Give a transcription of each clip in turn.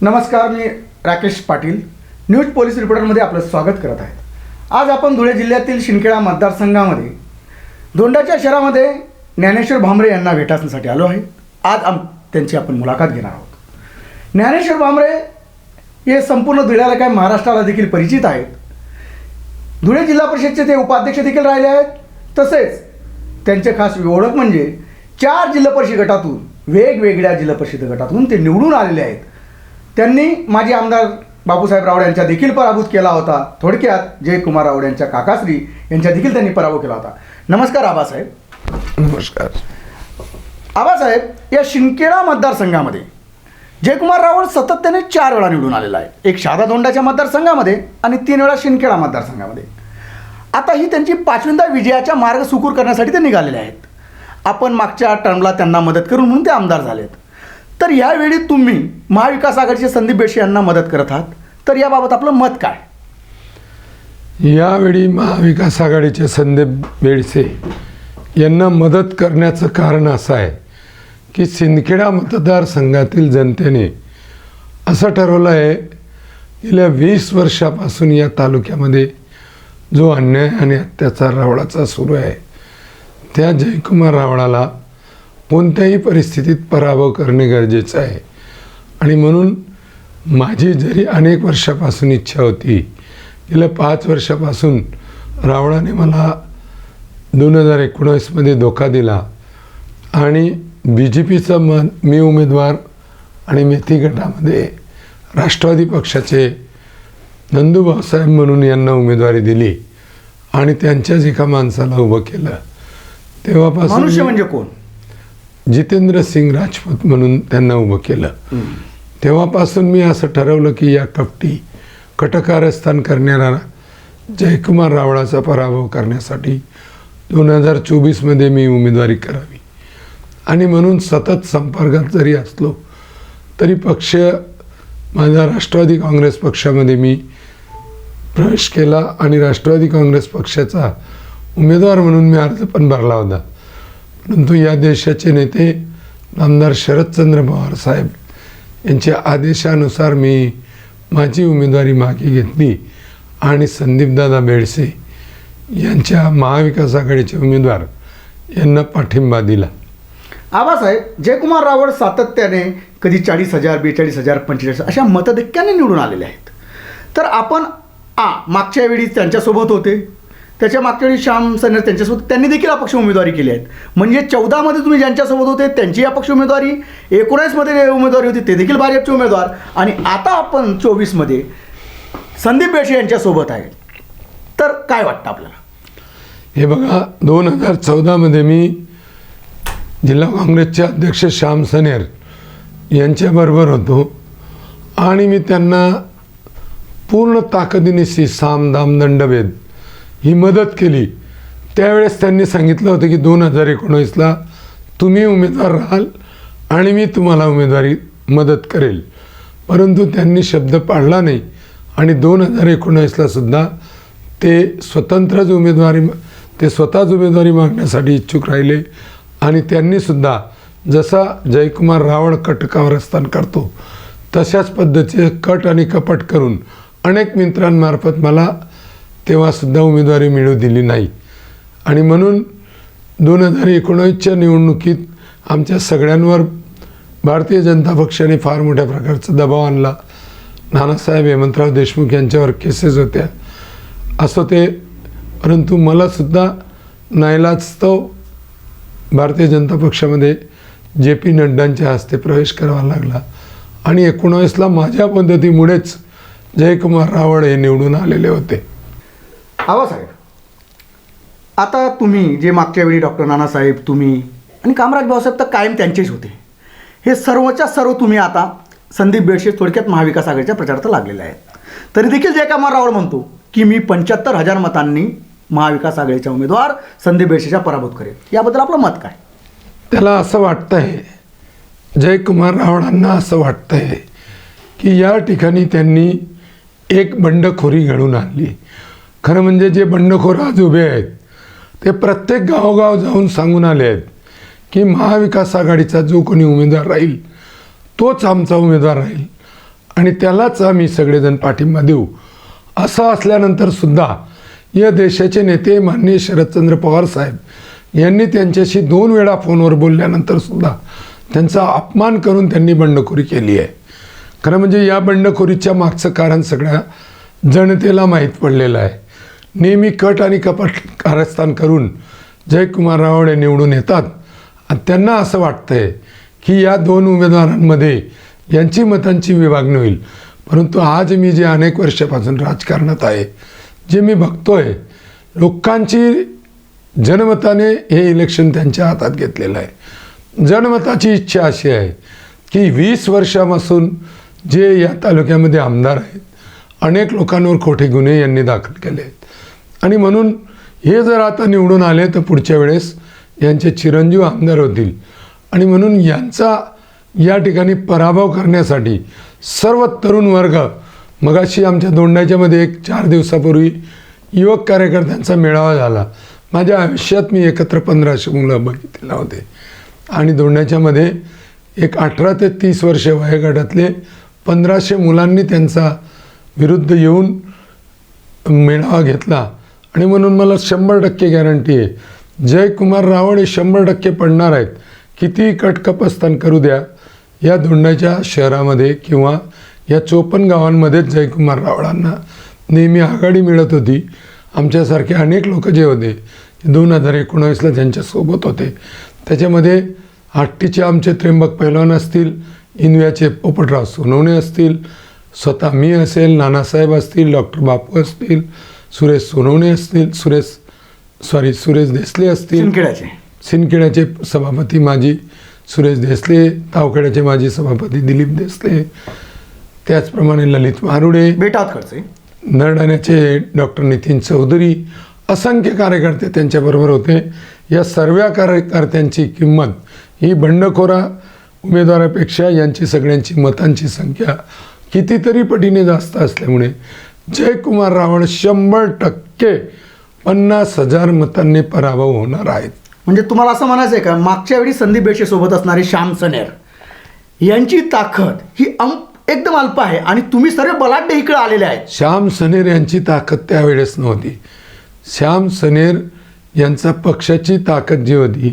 नमस्कार, मी Rakesh Patil news police रिपोर्टरमध्ये आपलं स्वागत करत आहे. आज आपण धुळे जिल्ह्यातील शिंदखेडा मतदारसंघामध्ये दोंडाच्या शहरामध्ये ज्ञानेश्वर भांबरे यांना भेटण्यासाठी आलो आहे. आज त्यांची आपण मुलाखत घेणार आहोत. ज्ञानेश्वर भांबरे हे संपूर्ण धुळ्याला काय महाराष्ट्राला देखील परिचित आहेत. धुळे जिल्हा परिषदेचे ते उपाध्यक्ष देखील राहिले आहेत. तसेच त्यांचे खास ओळख म्हणजे 4 जिल्हा परिषद गटातून, वेगवेगळ्या जिल्हा परिषद गटातून ते निवडून आलेले आहेत. त्यांनी माजी आमदार बापूसाहेब रावड यांचा देखील पराभूत केला होता. थोडक्यात जयकुमार रावड यांच्या काकाश्री यांचा देखील त्यांनी पराभव केला होता. नमस्कार आबासाहेब. नमस्कार. आबासाहेब, या शिंदखेडा मतदारसंघामध्ये जयकुमार रावड सातत्याने 4 वेळा निवडून आलेला आहे. एक शहादा दोंडाच्या मतदारसंघामध्ये आणि 3 वेळा शिंदखेडा मतदारसंघामध्ये. आता ही त्यांची 5व्यांदा विजयाचा मार्ग सुकर करण्यासाठी ते निघालेले आहेत. आपण मागच्या टर्मला त्यांना मदत करून म्हणून ते आमदार झालेत. तर यावेळी तुम्ही महाविकास आघाडीचे संदीप बेडसे यांना मदत करत आहात. तर याबाबत आपलं मत काय? यावेळी महाविकास आघाडीचे संदीप बेडसे यांना मदत करण्याचं कारण असं आहे की शिंदखेडा मतदारसंघातील जनतेने असं ठरवलं आहे, गेल्या 20 वर्षापासून या तालुक्यामध्ये जो अन्याय आणि अत्याचार रावळाचा सुरू आहे, त्या जयकुमार रावळाला कोणत्याही परिस्थितीत पराभव करणे गरजेचं आहे. आणि म्हणून माझी जरी अनेक वर्षापासून इच्छा होती, गेल्या 5 वर्षापासून रावळाने मला 2019मध्ये धोका दिला आणि BJPचा मी उमेदवार आणि मेथी गटामध्ये राष्ट्रवादी पक्षाचे नंदू भाऊसाहेब म्हणून यांना उमेदवारी दिली आणि त्यांच्याच एका माणसाला उभं केलं. तेव्हापासून मनुष्य म्हणजे कोण? जितेंद्र सिंग राजपूत म्हणून त्यांना उभं केलं. तेव्हापासून मी असं ठरवलं की या कपटी कटकारस्थान करणारा जयकुमार रावळाचा पराभव करण्यासाठी 2024मध्ये मी उमेदवारी करावी. आणि म्हणून सतत संपर्कात जरी असलो तरी पक्ष माझा राष्ट्रवादी काँग्रेस पक्षामध्ये मी प्रवेश केला आणि राष्ट्रवादी काँग्रेस पक्षाचा उमेदवार म्हणून मी अर्ज पण भरला होता. परंतु या देशाचे नेते आमदार शरदचंद्र पवार साहेब यांच्या आदेशानुसार मी माझी उमेदवारी मागे घेतली आणि संदीपदादा बेडसे यांच्या महाविकास आघाडीचे उमेदवार यांना पाठिंबा दिला. आबासाहेब, जयकुमार रावड सातत्याने कधी 40,000, 42,000, 45,000 अशा मतधक्क्याने निवडून आलेले आहेत. तर आपण मागच्या वेळी त्यांच्यासोबत होते, त्याच्या मागच्या वेळी श्याम सनेर त्यांच्यासोबत, त्यांनी देखील अपक्ष उमेदवारी केली आहेत. म्हणजे 14मध्ये तुम्ही ज्यांच्यासोबत होते त्यांची अपक्ष उमेदवारी, 19मध्ये उमेदवारी होती ते देखील भाजपचे उमेदवार, आणि आता आपण 24मध्ये संदीप बेडसे यांच्यासोबत आहे. तर काय वाटतं आपल्याला? हे बघा, 2014मध्ये मी जिल्हा काँग्रेसचे अध्यक्ष श्याम सनेर यांच्याबरोबर होतो आणि मी त्यांना पूर्ण ताकदीनिशी साम दाम दंडभेद ही मदत केली. त्यावेळेस त्यांनी सांगितलं होतं की 2019ला तुम्ही उमेदवार राहाल आणि मी तुम्हाला उमेदवारी मदत करेल. परंतु त्यांनी शब्द पाळला नाही आणि 2019ला सुद्धा ते स्वतःच उमेदवारी मागण्यासाठी इच्छुक राहिले. आणि त्यांनीसुद्धा जसा जयकुमार रावळ कटकारस्थान करतो तशाच पद्धतीचे कट आणि कपट करून अनेक मित्रांमार्फत मला तेव्हासुद्धा उमेदवारी मिळू दिली नाही. आणि म्हणून 2019च्या निवडणुकीत आमच्या सगळ्यांवर भारतीय जनता पक्षाने फार मोठ्या प्रकारचा दबाव आणला. नानासाहेब हेमंतराव देशमुख यांच्यावर केसेस होत्या, असं ते. परंतु मलासुद्धा नाईलाजास्तव भारतीय जनता पक्षामध्ये JP नड्डांच्या हस्ते प्रवेश करावा लागला आणि 19ला माझ्या पद्धतीमुळेच जयकुमार रावळ हे निवडून आलेले होते. आबासाहेब, आता तुम्ही जे मागच्या वेळी डॉक्टर नानासाहेब, तुम्ही आणि कामराज भाऊसाहेब तर कायम त्यांचेच होते, हे सर्वच्या सर्व तुम्ही आता संदीप बेडसे थोडक्यात महाविकास आघाडीच्या प्रचारात लागलेले आहेत. तरी देखील जयकुमार रावळ म्हणतो की मी 75,000 मतांनी महाविकास आघाडीचा उमेदवार संदीप बेडसेचा पराभूत करेल. याबद्दल आपलं मत काय? त्याला असं वाटतंय, जयकुमार रावळांना असं वाटतंय की या ठिकाणी त्यांनी एक बंडखोरी घडून आणली. खरं म्हणजे जे बंडखोर आज उभे आहेत ते प्रत्येक गावोगाव जाऊन सांगून आले आहेत की महाविकास आघाडीचा जो कोणी उमेदवार राहील तोच आमचा उमेदवार राहील आणि त्यालाच आम्ही सगळेजण पाठिंबा देऊ. असं असल्यानंतरसुद्धा या देशाचे नेते माननीय शरदचंद्र पवार साहेब यांनी त्यांच्याशी 2 वेळा फोनवर बोलल्यानंतरसुद्धा त्यांचा अपमान करून त्यांनी बंडखोरी केली आहे. खरं म्हणजे या बंडखोरीच्या मागचं कारण सगळ्या जनतेला माहीत पडलेलं आहे. नेहमी कट आणि कपट कारस्थान करून जयकुमार रावळे निवडून येतात आणि त्यांना असं वाटतंय की या 2 उमेदवारांमध्ये यांची मतांची विभागणी होईल. परंतु आज मी जे अनेक वर्षापासून राजकारणात आहे, जे मी बघतोय, लोकांची जनमताने हे इलेक्शन त्यांच्या हातात घेतलेलं आहे. जनमताची इच्छा अशी आहे की 20 वर्षापासून जे या तालुक्यामध्ये आमदार आहेत, अनेक लोकांवर खोटे गुन्हे यांनी दाखल केले आहेत आणि म्हणून हे जर आता निवडून आले तर पुढच्या वेळेस यांचे चिरंजीव आमदार होतील आणि म्हणून यांचा या ठिकाणी पराभव करण्यासाठी सर्व तरुण वर्ग, मगाशी आमच्या दोंडाच्यामध्ये एक 4 दिवसापूर्वी युवक कार्यकर्त्यांचा मेळावा झाला. माझ्या आयुष्यात मी एकत्र 1500 मुलं बघितलेले होते आणि दोंडाच्यामध्ये एक 18 ते 30 वर्ष वयोगटातले 1500 मुलांनी त्यांचा विरुद्ध येऊन मेळावा घेतला आणि म्हणून मला 100% गॅरंटी आहे जयकुमार रावळे 100% पडणार आहेत. कितीही कटकपस्थान करू द्या, या दोंडाच्या शहरामध्ये किंवा या 54 गावांमध्येच जयकुमार रावळांना नेहमी आघाडी मिळत होती. आमच्यासारखे अनेक लोक जे होते 2019ला ज्यांच्यासोबत होते, त्याच्यामध्ये आष्टीचे आमचे त्र्यंबक पैलवान असतील, इंदव्याचे पोपटराव सोनवणे असतील, स्वतः मी असेल, नानासाहेब असतील, डॉक्टर बापू असतील, सुरेश सोनवणे असतील, सुरेश देसले असतील, सिंदखेड्याचे सभापती माजी सुरेश देसले, तावखेड्याचे माजी सभापती दिलीप देसले, त्याचप्रमाणे ललित मारुडे, नरडाण्याचे डॉक्टर नितीन चौधरी, असंख्य कार्यकर्ते त्यांच्याबरोबर होते. या सर्व कार्यकर्त्यांची किंमत ही बंडखोरा उमेदवारापेक्षा यांची सगळ्यांची मतांची संख्या कितीतरी पटीने जास्त असल्यामुळे जयकुमार रावळ 100% 50,000 मतांनी पराभव होणार आहेत. म्हणजे तुम्हाला असं म्हणायचं आहे का, मागच्या वेळी संदीप बेडसे सोबत असणारे श्याम सनेर यांची ताकद ही एकदम अल्प आहे आणि तुम्ही सर्व बलाढ्य इकडे आलेले आहेत. श्याम सनेर यांची ताकद त्यावेळेस नव्हती. श्याम सनेर यांचा पक्षाची ताकद जी होती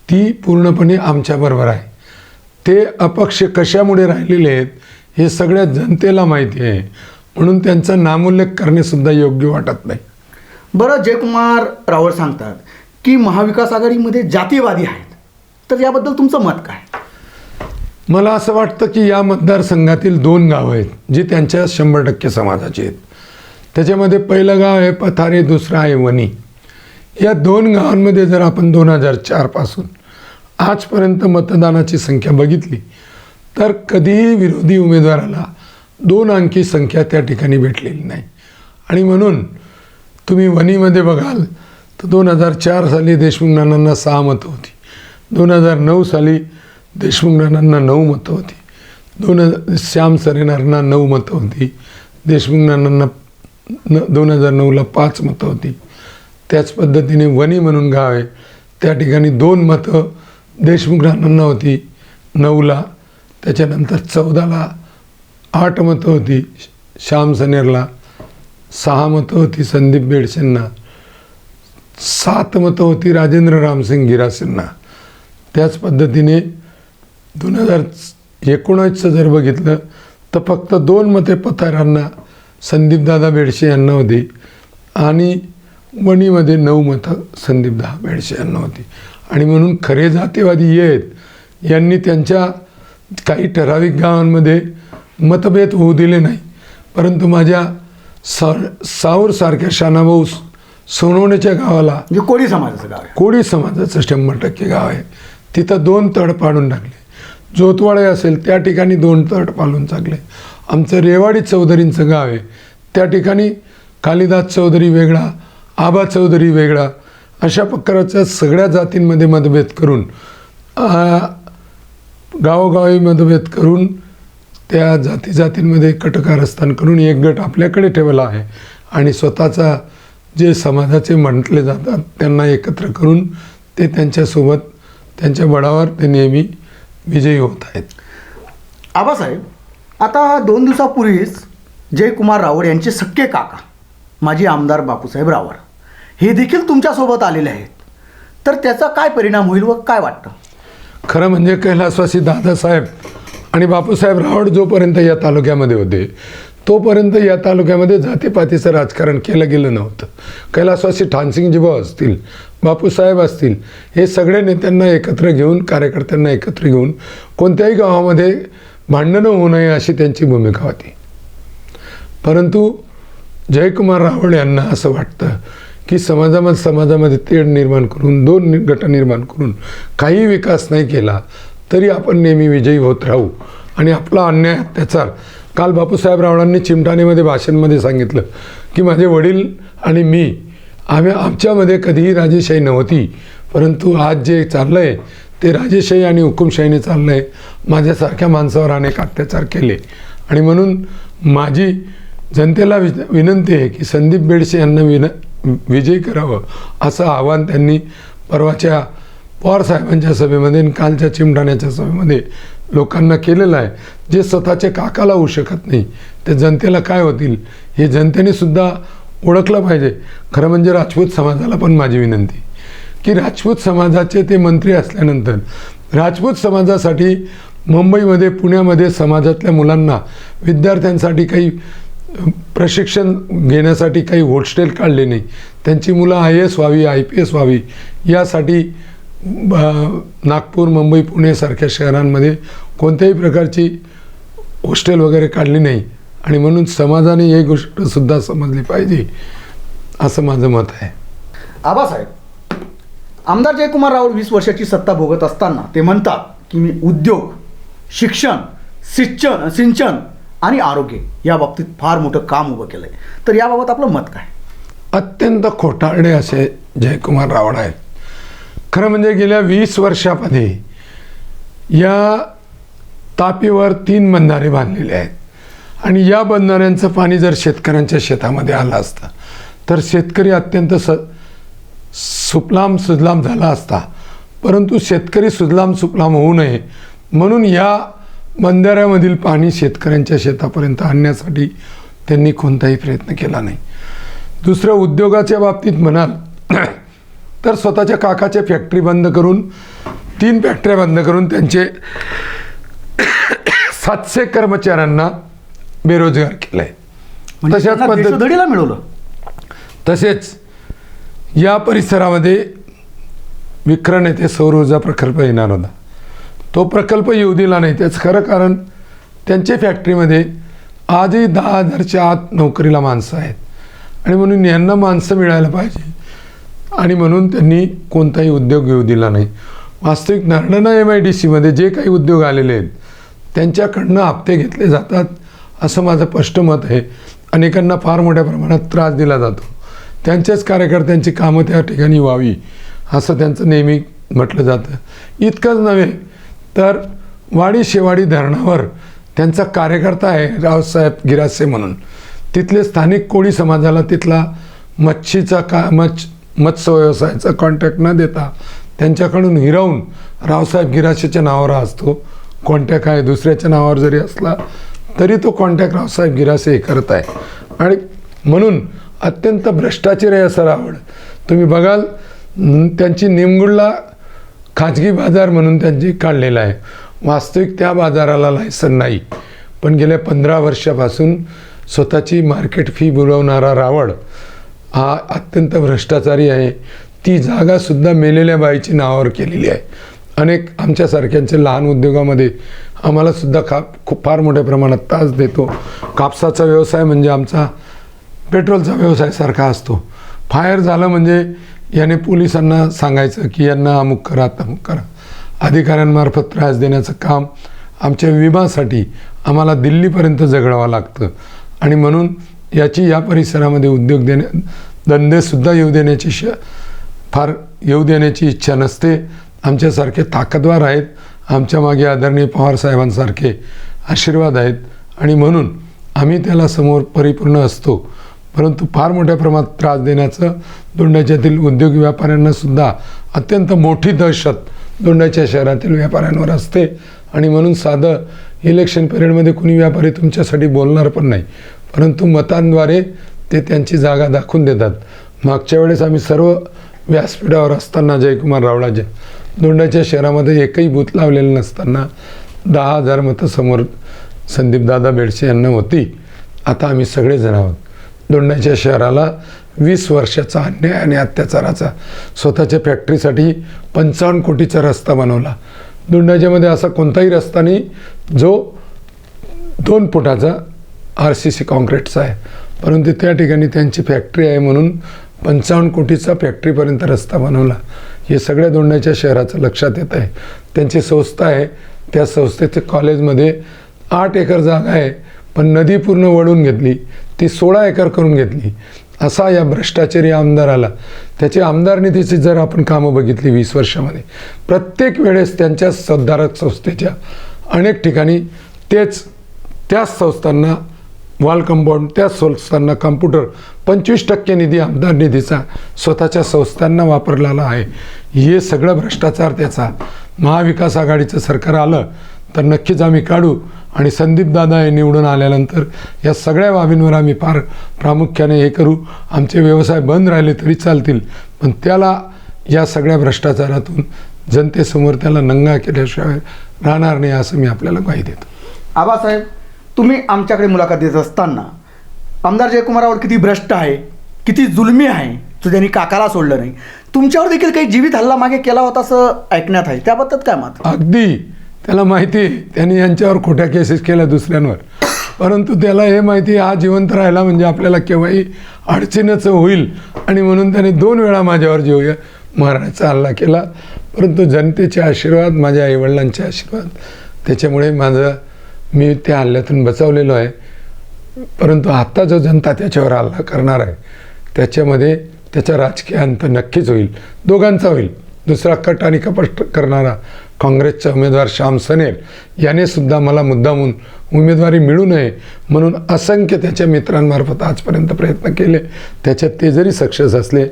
ती पूर्णपणे आमच्याबरोबर आहे. ते अपक्ष कशामुळे राहिलेले आहेत हे सगळ्या जनतेला माहिती आहे, म्हणून त्यांचा नामोल्लेख करणेसुद्धा योग्य वाटत नाही. बरं, जयकुमार रावळ सांगतात की महाविकास आघाडीमध्ये जातीयवादी आहेत, तर याबद्दल तुमचं मत काय? मला असं वाटतं की या मतदारसंघातील 2 गावं आहेत जी त्यांच्या 100% समाजाची आहेत. त्याच्यामध्ये पहिलं गाव आहे पथारे, दुसरं आहे वणी. या 2 गावांमध्ये जर आपण 2004 पासून आजपर्यंत मतदानाची संख्या बघितली तर कधीही विरोधी उमेदवाराला 2 अंकी संख्या त्या ठिकाणी भेटलेली नाही. आणि म्हणून तुम्ही वणीमध्ये बघाल तर 2004 साली देशमुख नानांना 6 मतं होती, 2009 साली देशमुख नानांना 9 मतं होती, श्याम सनेरांना 9 मतं होती, देशमुख नानांना 2009ला 5 मतं होती. त्याच पद्धतीने वणी म्हणून गाव आहे, त्या ठिकाणी 2 मतं देशमुख नानांना होती 9ला, त्याच्यानंतर 14ला 8 मतं होती श्याम सनेरला, 6 मतं होती संदीप बेडसेंना, 7 मतं होती राजेंद्र रामसिंग गिरासेंना. त्याच पद्धतीने 2019चं जर बघितलं तर फक्त 2 मते पथारांना संदीपदादा बेडसे यांना होती आणि वणीमध्ये 9 मतं संदीपदादा बेडसे यांना होती. आणि म्हणून खरे जातीवादी आहेत यांनी त्यांच्या काही ठराविक गावांमध्ये मतभेद होऊ दिले नाही. परंतु माझ्या साऊरसारख्या शानाभाऊ सोनवणेच्या गावाला, म्हणजे कोळी समाजाचं गाव आहे, कोळी समाजाचं 100% गाव आहे, तिथं 2 तळ पाडून टाकले. जोतवाडे असेल त्या ठिकाणी 2 तळ पाडून टाकले. आमचं रेवाडी चौधरींचं गाव आहे, त्या ठिकाणी कालिदास चौधरी वेगळा, आबा चौधरी वेगळा, अशा प्रकारच्या सगळ्या जातींमध्ये मतभेद करून गावोगावी मतभेद करून त्या जातींमध्ये कटकारस्थान करून एक गट आपल्याकडे ठेवला आहे आणि स्वतःचा जे समाजाचे म्हटले जातात त्यांना एकत्र करून ते त्यांच्यासोबत त्यांच्या बळावर ते नेहमी विजयी होत आहेत. आबासाहेब, आता 2 दिवसापूर्वीच जयकुमार रावळ यांचे सख्खे काका माजी आमदार बापूसाहेब रावळ हे देखील तुमच्यासोबत आलेले आहेत. तर त्याचा काय परिणाम होईल व काय वाटतं? खरं म्हणजे कैलासवासी दादासाहेब आणि बापूसाहेब रावळ जोपर्यंत या तालुक्यामध्ये होते तोपर्यंत या तालुक्यामध्ये जातीपातीचं राजकारण केलं गेलं नव्हतं. कैलासवासी ठाणसिंगजीभाऊ असतील, बापूसाहेब असतील, हे सगळे नेत्यांना एकत्र घेऊन, कार्यकर्त्यांना एकत्र घेऊन कोणत्याही गावामध्ये भांडणं होऊ नये अशी त्यांची भूमिका होती. परंतु जयकुमार रावळ यांना असं वाटतं की समाजामध्ये तेढ निर्माण करून, 2 गट निर्माण करून काही विकास नाही केला तरी आपण नेहमी विजयी होत राहू आणि आपला अन्याय अत्याचार. काल बापूसाहेब रावळांनी चिमठाणेमध्ये भाषणमध्ये सांगितलं की माझे वडील आणि मी आमच्यामध्ये कधीही राजेशाही नव्हती, परंतु आज जे चाललं आहे ते राजेशाही आणि हुकुमशाहीने चाललं आहे. माझ्यासारख्या माणसावर अनेक अत्याचार केले आणि म्हणून माझी जनतेला विनंती आहे की संदीप बेडसे यांना विजयी करावं असं आवाहन त्यांनी परवाच्या पवारसाहेबांच्या सभेमध्ये आणि कालच्या चिमठाण्याच्या सभेमध्ये लोकांना केलेलं आहे. जे स्वतःच्या काकाला होऊ शकत नाही ते जनतेला काय होतील हे जनतेने सुद्धा ओळखलं पाहिजे. खरं म्हणजे राजपूत समाजाला पण माझी विनंती की राजपूत समाजाचे ते मंत्री असल्यानंतर राजपूत समाजासाठी मुंबईमध्ये, पुण्यामध्ये समाजातल्या मुलांना, विद्यार्थ्यांसाठी काही प्रशिक्षण घेण्यासाठी काही हॉस्टेल काढले नाही. त्यांची मुलं IAS व्हावी, IPS व्हावी यासाठी नागपूर, मुंबई, पुणे सारख्या शहरांमध्ये कोणत्याही प्रकारची हॉस्टेल वगैरे काढली नाही आणि म्हणून समाजाने ही गोष्टसुद्धा समजली पाहिजे असं माझं मत आहे. आबासाहेब, आमदार जयकुमार रावळ 20 वर्षाची सत्ता भोगत असताना ते म्हणतात की मी उद्योग, शिक्षण, सिंचन आणि आरोग्य या बाबतीत फार मोठं काम उभं केलं आहे. तर याबाबत आपलं मत काय? अत्यंत खोटारडे असे जयकुमार रावळ आहेत. खरं म्हणजे गेल्या 20 वर्षामध्ये या तापीवर 3 बंधारे बांधलेले आहेत आणि या बंधाऱ्यांचं पाणी जर शेतकऱ्यांच्या शेतामध्ये आलं असतं तर शेतकरी अत्यंत सुफलाम सुजलाम झाला असता. परंतु शेतकरी सुजलाम सुफलाम होऊ नये म्हणून या बंधाऱ्यामधील पाणी शेतकऱ्यांच्या शेतापर्यंत आणण्यासाठी त्यांनी कोणताही प्रयत्न केला नाही. दुसरं, उद्योगाच्या बाबतीत म्हणाल तर स्वतःच्या काकाच्या फॅक्टरी बंद करून, 3 फॅक्टऱ्या बंद करून त्यांचे 700 कर्मचाऱ्यांना बेरोजगार केलं आहे. तशाच देशोधडीला मिळवलं. तसेच या परिसरामध्ये विक्रण येथे सौर ऊर्जा प्रकल्प येणार होता. तो प्रकल्प येऊ दिला नाही. त्याचं खरं कारण त्यांच्या फॅक्टरीमध्ये आजही 10,000च्या आत नोकरीला माणसं आहेत आणि म्हणून यांना माणसं मिळायला पाहिजे आणि म्हणून त्यांनी कोणताही उद्योग घेऊ दिला नाही. वास्तविक नारळणा MIDCमध्ये जे काही उद्योग आलेले आहेत त्यांच्याकडनं हप्ते घेतले जातात असं माझं स्पष्ट मत आहे. अनेकांना फार मोठ्या प्रमाणात त्रास दिला जातो. त्यांच्याच कार्यकर्त्यांची कामं त्या ठिकाणी व्हावी असं त्यांचं नेहमी म्हटलं जातं. इतकंच नव्हे तर वाडी शेवाडी धरणावर त्यांचा कार्यकर्ता आहे रावसाहेब गिरासे म्हणून. तिथले स्थानिक कोळी समाजाला तिथला मत्स्य व्यवसायाचा कॉन्ट्रॅक्ट न देता त्यांच्याकडून हिरावून रावसाहेब गिरासेच्या नावावर असतो कॉन्ट्रॅक्ट आहे. दुसऱ्याच्या नावावर जरी असला तरी तो कॉन्ट्रॅक्ट रावसाहेब गिरासे हे करत आहे आणि म्हणून अत्यंत भ्रष्टाचारी आहे असं रावळ. तुम्ही बघाल त्यांची निमगुडला खाजगी बाजार म्हणून त्यांची काढलेला आहे. वास्तविक त्या बाजाराला लायसन नाही, पण गेल्या 15 वर्षापासून स्वतःची मार्केट फी बुडवणारा रावळ हा अत्यंत भ्रष्टाचारी आहे. ती जागासुद्धा मेलेल्या बाईची नावावर केलेली आहे. अनेक आमच्यासारख्यांचे लहान उद्योगामध्ये आम्हालासुद्धा खूप फार मोठ्या प्रमाणात त्रास देतो. कापसाचा व्यवसाय म्हणजे आमचा पेट्रोलचा व्यवसायासारखा असतो. फायर झालं म्हणजे याने पोलिसांना सांगायचं की यांना अमुक करा तमुक करा. अधिकाऱ्यांमार्फत त्रास देण्याचं काम आमच्या विम्यासाठी आम्हाला दिल्लीपर्यंत झगडावं लागतं आणि म्हणून याची या परिसरामध्ये उद्योग धंदेसुद्धा येऊ देण्याची इच्छा नसते. आमच्यासारखे ताकदवार आहेत. आमच्या मागे आदरणीय पवारसाहेबांसारखे आशीर्वाद आहेत आणि म्हणून आम्ही त्याला समोर परिपूर्ण असतो. परंतु फार मोठ्या प्रमाणात त्रास देण्याचं दोंडाच्यातील उद्योग व्यापाऱ्यांनासुद्धा अत्यंत मोठी दहशत दोंडाच्या शहरातील व्यापाऱ्यांवर असते आणि म्हणून साधं इलेक्शन पिरियडमध्ये कुणी व्यापारी तुमच्यासाठी बोलणार पण नाही, परंतु मतांद्वारे ते त्यांची जागा दाखवून देतात। मागच्या वेळेस आम्ही सर्व व्यासपीठावर असताना जयकुमार रावळाचे दोंडाच्या शहरामध्ये एकही बूथ लावलेलं नसताना 10,000 मतं समोर संदीपदादा बेडसे यांना होती। आता आम्ही सगळेजण आहोत। दोंडाच्या शहराला 20 वर्षाचा अन्याय आणि अत्याचाराचा स्वतःच्या फॅक्टरीसाठी 55 कोटीचा रस्ता बनवला। दोंडाच्यामध्ये असा कोणताही रस्ता नाही जो 2 फुटाचा RCC कॉन्क्रीटचा आहे, परंतु त्या ठिकाणी त्यांची फॅक्टरी आहे म्हणून 55 कोटीचा फॅक्टरीपर्यंत रस्ता बनवला। हे सगळ्या दोंडाच्या शहराचं लक्षात येत आहे। त्यांची संस्था आहे, त्या संस्थेच्या कॉलेजमध्ये 8 एकर जागा आहे, पण नदी पूर्ण वळून घेतली, ती 16 एकर करून घेतली। असा या भ्रष्टाचारी आमदार आला। त्याची आमदार निधीची जर आपण कामं बघितली 20 वर्षामध्ये, प्रत्येक वेळेस त्यांच्या सद्धारक संस्थेच्या अनेक ठिकाणी त्याच संस्थांना वॉल कंपाऊंड, त्याच संस्थांना कम्प्युटर 25% निधी आमदार निधीचा स्वतःच्या संस्थांना वापरलेला आहे। हे सगळं भ्रष्टाचार त्याचा। महाविकास आघाडीचं सरकार आलं तर नक्कीच आम्ही काढू आणि संदीपदादा हे निवडून आल्यानंतर या सगळ्या बाबींवर आम्ही फार प्रामुख्याने हे करू। आमचे व्यवसाय बंद राहिले तरी चालतील, पण त्याला या सगळ्या भ्रष्टाचारातून जनतेसमोर त्याला नंगा केल्याशिवाय राहणार नाही, असं मी आपल्याला ग्वाही देतो। आबासाहेब, तुम्ही आमच्याकडे मुलाखत देत असताना आमदार जयकुमार रावळ किती भ्रष्ट आहे, किती जुलमी आहे, तो त्यांनी काकाला सोडलं नाही, तुमच्यावर देखील काही जीवित हल्ला मागे केला होता असं ऐकण्यात आहे, त्याबद्दल काय मत? अगदी त्याला माहिती आहे, त्यांनी यांच्यावर खोट्या केसेस केल्या दुसऱ्यांवर, परंतु त्याला हे माहिती हा जिवंत राहिला म्हणजे आपल्याला केव्हाही अडचणीच होईल, आणि म्हणून त्याने 2 वेळा माझ्यावर जीव मारण्याचा हल्ला केला। परंतु जनतेचे आशीर्वाद, माझ्या आईवडिलांचे आशीर्वाद, त्याच्यामुळे मी त्या हल्ल्यातून बचावलेलो आहे। परंतु आत्ता जो जनता त्याच्यावर हल्ला करणार आहे त्याच्यामध्ये त्याचा राजकीय अंत नक्कीच होईल, दोघांचा होईल। दुसरा कट आणि कपट करणारा काँग्रेसचा उमेदवार श्याम सनेर याने सुद्धा मला मुद्दामून उमेदवारी मिळू नये म्हणून असंख्य त्याच्या मित्रांमार्फत आजपर्यंत प्रयत्न केले। त्याच्यात ते जरी सक्सेस असले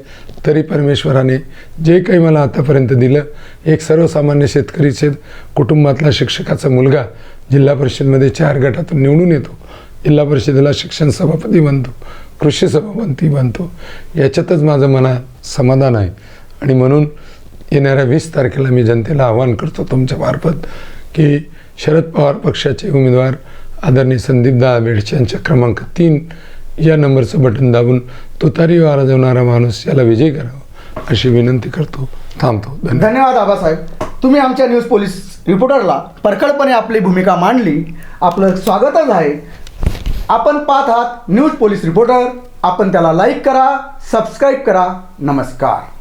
तरी परमेश्वराने जे काही मला आतापर्यंत दिलं, एक सर्वसामान्य शेतकरीचे कुटुंबातला शिक्षकाचा मुलगा जिल्हा परिषदेमध्ये 4 गटातून निवडून येतो, जिल्हा परिषदेला शिक्षण सभापती बनतो, कृषी सभापती बनतो, याच्यातच माझं मनात समाधान आहे। आणि म्हणून येणाऱ्या 20 तारखेला मी जनतेला आवाहन करतो तुमच्या मार्फत की शरद पवार पक्षाचे उमेदवार आदरणीय संदीपदादा बेडसे यांच्या क्रमांक 3 या नंबरचं बटन दाबून तुतारी वाजवणारा माणूस याला विजयी करावा अशी विनंती करतो। थांबतो। धन्यवाद आबासाहेब, तुम्ही आमच्या न्यूज पोलीस रिपोर्टरला परखडपणे आपली भूमिका मांडली, आपलं स्वागतच आहे। आपण पाहत आहात न्यूज पोलीस रिपोर्टर, आपण त्याला लाईक करा, सबस्क्राईब करा। नमस्कार।